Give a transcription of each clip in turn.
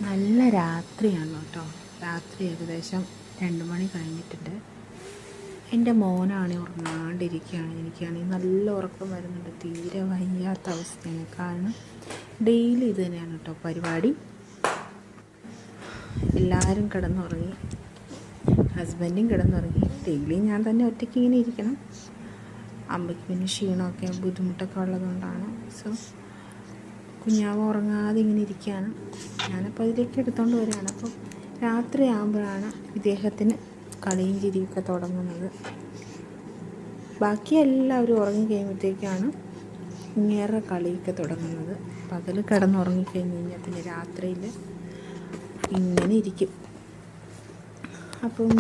നല്ല രാത്രിയാണ് കേട്ടോ. രാത്രി ഏകദേശം 2 മണി കഴിഞ്ഞിട്ടുണ്ട്. എൻ്റെ മോനാണ് ഉറങ്ങാണ്ടിരിക്കുകയാണ്. എനിക്കാണെങ്കിൽ നല്ല ഉറക്കം വരുന്നുണ്ട്. തീരെ വയ്യാത്ത അവസ്ഥയാണ്. കാരണം ഡെയിലി ഇത് തന്നെയാണ് കേട്ടോ പരിപാടി. എല്ലാവരും കിടന്നുറങ്ങി, ഹസ്ബൻഡും കിടന്നുറങ്ങി. ഡെയിലി ഞാൻ തന്നെ ഒറ്റയ്ക്ക് ഇങ്ങനെ ഇരിക്കണം. അമ്മയ്ക്ക് പിന്നെ ക്ഷീണമൊക്കെ ബുദ്ധിമുട്ടൊക്കെ ഉള്ളതുകൊണ്ടാണ്. സോ കുഞ്ഞാവ് ഉറങ്ങാതെ ഇങ്ങനെ ഇരിക്കുകയാണ്. ഞാനപ്പോൾ അതിലേക്ക് എടുത്തുകൊണ്ട് വരികയാണ്. അപ്പം രാത്രി ആകുമ്പോഴാണ് ഇദ്ദേഹത്തിന് കളിയും ചിരിയൊക്കെ തുടങ്ങുന്നത്. ബാക്കി എല്ലാവരും ഉറങ്ങി കഴിയുമ്പോഴത്തേക്കാണ് ഇങ്ങേറെ കളിയൊക്കെ തുടങ്ങുന്നത്. പകൽ കിടന്നുറങ്ങിക്കഴിഞ്ഞ് കഴിഞ്ഞാൽ പിന്നെ രാത്രിയിൽ ഇങ്ങനെ ഇരിക്കും. അപ്പം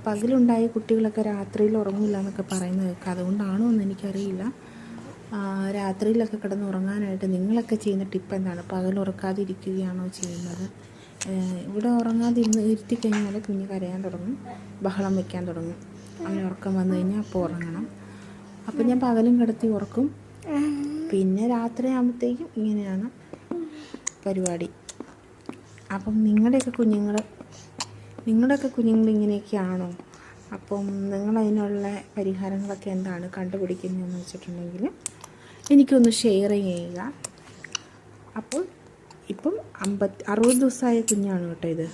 പകലുണ്ടായ കുട്ടികളൊക്കെ രാത്രിയിൽ ഉറങ്ങില്ല എന്നൊക്കെ പറയുന്നത് കേൾക്കാം. അതുകൊണ്ടാണോ എന്ന് എനിക്കറിയില്ല. രാത്രിയിലൊക്കെ കിടന്നുറങ്ങാനായിട്ട് നിങ്ങളൊക്കെ ചെയ്യുന്ന ടിപ്പ് എന്താണ്? പകൽ ഉറക്കാതിരിക്കുകയാണോ ചെയ്യുന്നത്? ഇവിടെ ഉറങ്ങാതെ ഇരുത്തി കഴിഞ്ഞാൽ കുഞ്ഞ് കരയാൻ തുടങ്ങും, ബഹളം വയ്ക്കാൻ തുടങ്ങും. അങ്ങനെ ഉറക്കം വന്നു കഴിഞ്ഞാൽ അപ്പോൾ ഉറങ്ങണം. അപ്പം ഞാൻ പകലും കിടത്തി ഉറക്കും. പിന്നെ രാത്രി ആകുമ്പോഴത്തേക്കും ഇങ്ങനെയാണ് പരിപാടി. അപ്പം നിങ്ങളുടെയൊക്കെ കുഞ്ഞുങ്ങൾ ഇങ്ങനെയൊക്കെയാണോ? അപ്പം നിങ്ങളതിനുള്ള പരിഹാരങ്ങളൊക്കെ എന്താണ് കണ്ടുപിടിക്കുന്നതെന്ന് വെച്ചിട്ടുണ്ടെങ്കിൽ എനിക്കൊന്ന് ഷെയർ ചെയ്യുക. അപ്പോൾ ഇപ്പം 60 ദിവസമായ കുഞ്ഞാണ് കേട്ടോ ഇത്.